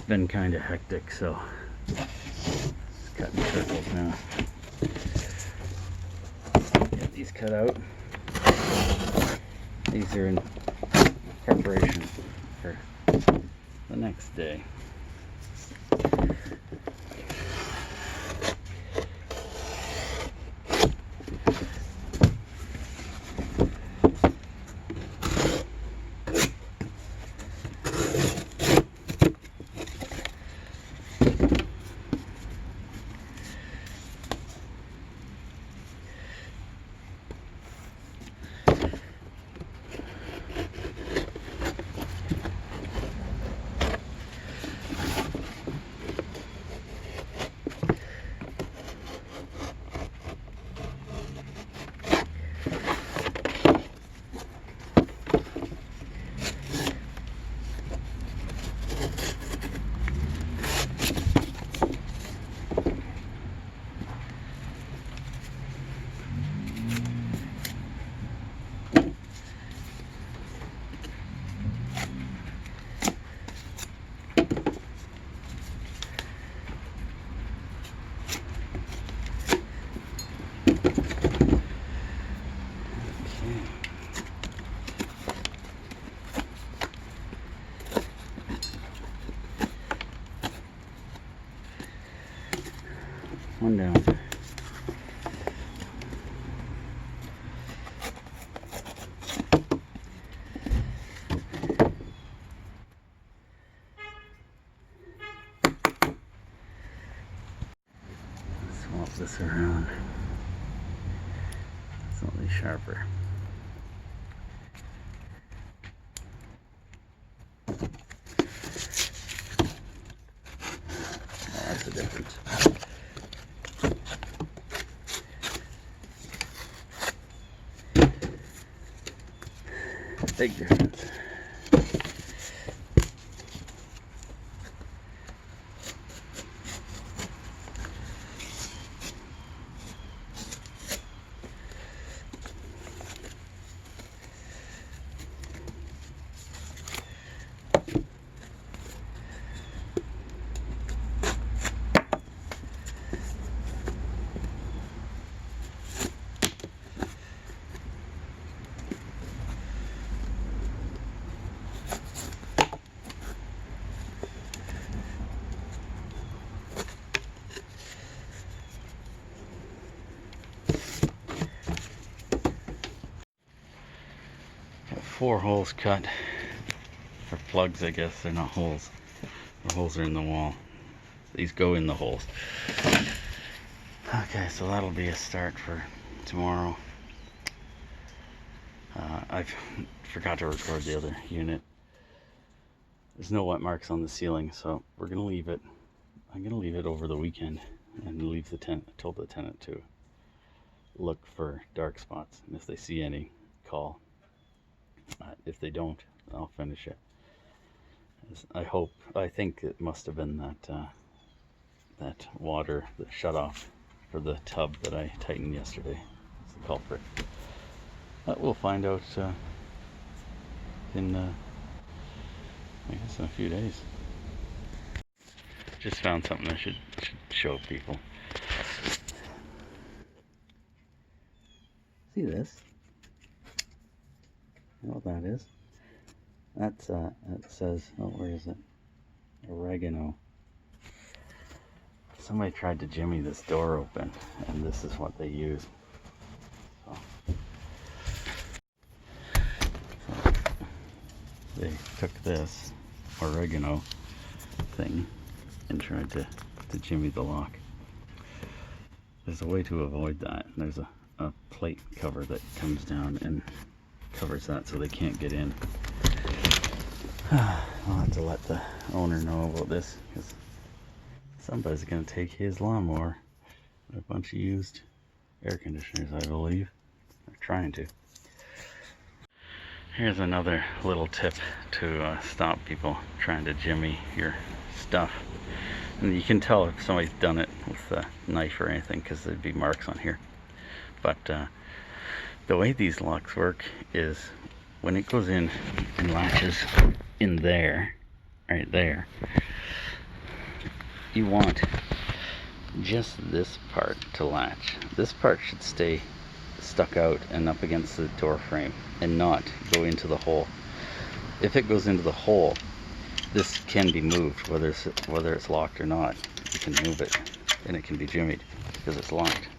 been kind of hectic, so just cutting circles now. Get these cut out. These are in preparation for the next day. One down. Swap this around. Slightly sharper. Oh, that's the difference. Big difference. Got 4 holes cut for plugs, I guess. They're not holes. The holes are in the wall. These go in the holes. Okay, so that'll be a start for tomorrow. I forgot to record the other unit. There's no wet marks on the ceiling, so we're gonna leave it. I'm gonna leave it over the weekend and leave the tenant. I told the tenant to look for dark spots, and if they see any, call. If they don't, I'll finish it. I think it must have been that water, the shut off for the tub that I tightened yesterday. It's the culprit. But we'll find out in I guess in a few days. Just found something I should show people. See this? You know what that is? That's it says, oh, where is it? Oregano. Somebody tried to jimmy this door open, and this is what they use. So they took this oregano thing and tried to jimmy the lock. There's a way to avoid that. There's a plate cover that comes down and covers that so they can't get in. I'll have to let the owner know about this, because somebody's going to take his lawnmower with a bunch of used air conditioners, I believe. They're trying to. Here's another little tip to stop people trying to jimmy your stuff. And you can tell if somebody's done it with a knife or anything, because there'd be marks on here. But the way these locks work is when it goes in and latches in there, right there, you want just this part to latch. This part should stay stuck out and up against the door frame and not go into the hole. If it goes into the hole, this can be moved, whether it's locked or not. You can move it and it can be jimmied because it's locked.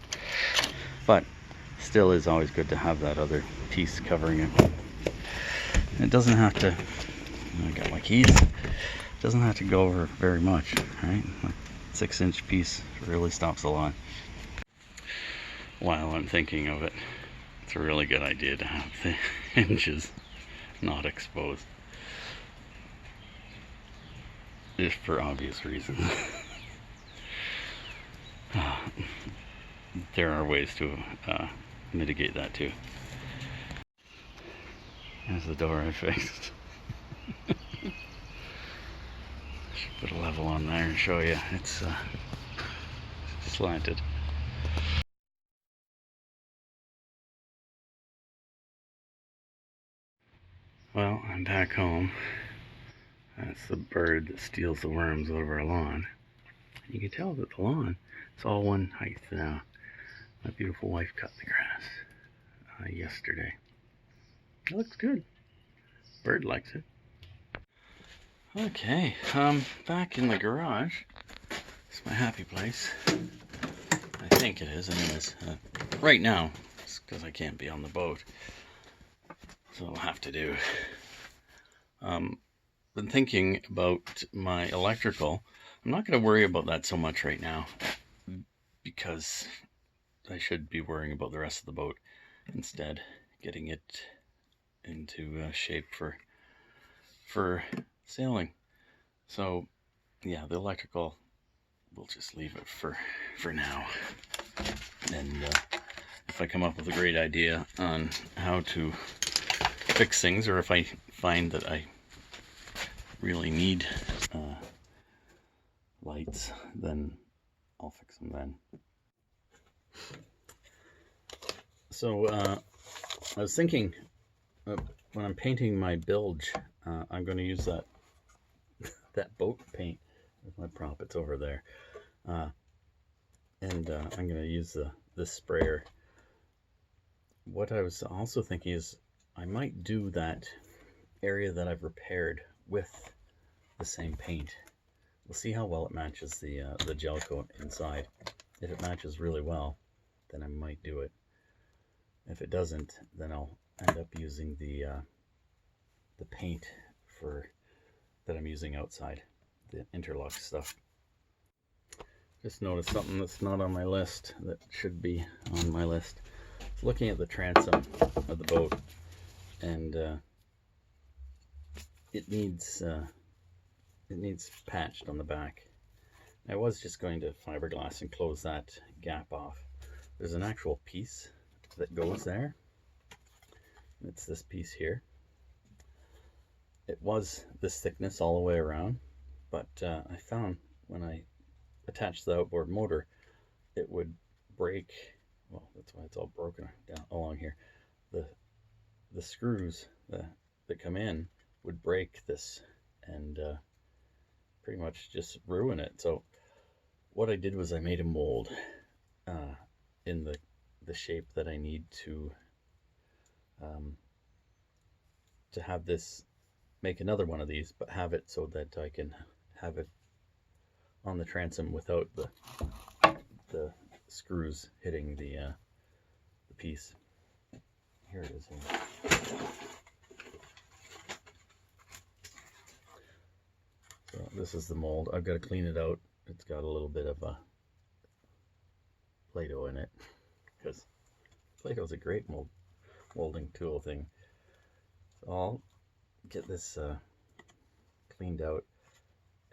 But still is always good to have that other piece covering it. It doesn't have to, I got my keys, it doesn't have to go over very much, right? A 6-inch piece really stops a lot. While I'm thinking of it, it's a really good idea to have the hinges not exposed. Just for obvious reasons. There are ways to mitigate that too. There's the door I fixed. Should put a level on there and show you. It's slanted. Well, I'm back home. That's the bird that steals the worms out of our lawn. You can tell that the lawn is all one height now. My beautiful wife cut the grass yesterday. It looks good. Bird likes it. Okay, back in the garage. It's my happy place. I think it is, anyways. Right now, it's because I can't be on the boat. So I'll have to do. Been thinking about my electrical. I'm not going to worry about that so much right now because I should be worrying about the rest of the boat instead, getting it into shape for sailing. So yeah, the electrical, we'll just leave it for now. And if I come up with a great idea on how to fix things, or if I find that I really need lights, then I'll fix them then. So I was thinking when I'm painting my bilge, I'm going to use that boat paint. There's my prop, it's over there. And I'm going to use this sprayer. What I was also thinking is I might do that area that I've repaired with the same paint. We'll see how well it matches the gel coat inside. If it matches really well, then I might do it. If it doesn't, then I'll end up using the paint that I'm using outside, the interlock stuff. Just noticed something that's not on my list that should be on my list. Looking at the transom of the boat, and it needs patched on the back. I was just going to fiberglass and close that gap off. There's an actual piece that goes there. It's this piece here. It was this thickness all the way around, but I found when I attached the outboard motor, it would break. Well, that's why it's all broken down along here. The screws that come in would break this and pretty much just ruin it. So what I did was I made a mold in the shape that I need to have this, make another one of these, but have it so that I can have it on the transom without the screws hitting the piece. Here it is. So this is the mold. I've got to clean it out. It's got a little bit of Play-Doh in it, because Play-Doh is a great molding tool thing. So I'll get this cleaned out,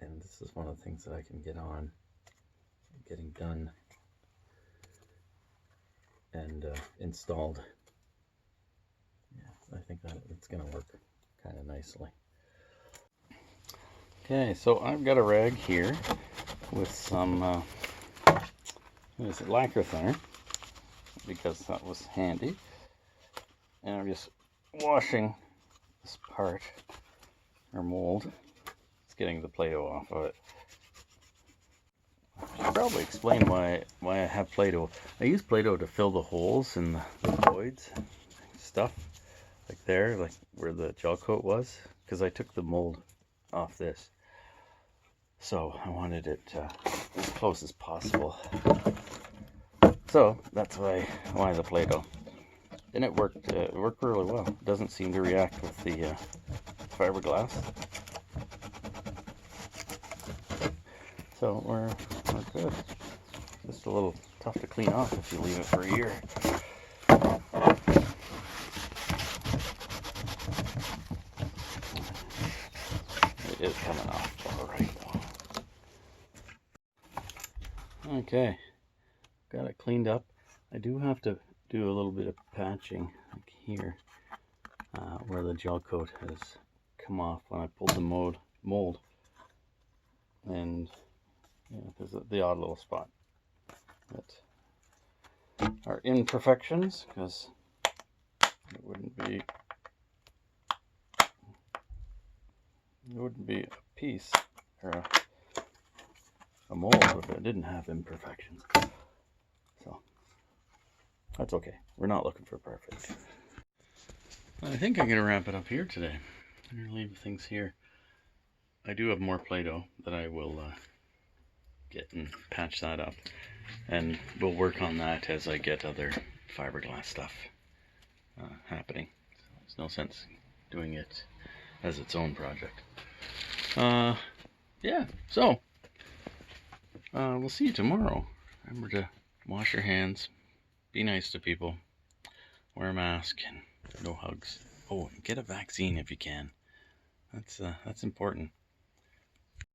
and this is one of the things that I can get on getting done and installed. Yeah, I think that it's going to work kind of nicely. Okay, so I've got a rag here with some what is it, lacquer thinner, because that was handy, and I'm just washing this part or mold. It's getting the Play-Doh off of it. probably explain why I have Play-Doh. I use Play-Doh to fill the holes in the voids stuff, like there, like where the gel coat was, because I took the mold off this, so I wanted it as close as possible. So that's why the Play-Doh, and it worked. It worked really well. It doesn't seem to react with the fiberglass, so we're good. Just a little tough to clean off if you leave it for a year. It is coming off all right. Okay, got it cleaned up. I do have to do a little bit of patching like here, where the gel coat has come off when I pulled the mold, and yeah, there's the odd little spot that are imperfections, because it wouldn't be a piece or a mold if it didn't have imperfections. So that's okay. We're not looking for perfect. I think I'm gonna wrap it up here today. I'm gonna leave things here. I do have more Play-Doh that I will get and patch that up, and we'll work on that as I get other fiberglass stuff happening. So there's no sense doing it as its own project. Yeah, so we'll see you tomorrow. Remember to wash your hands, be nice to people, wear a mask, and no hugs. Oh, and get a vaccine if you can. That's important.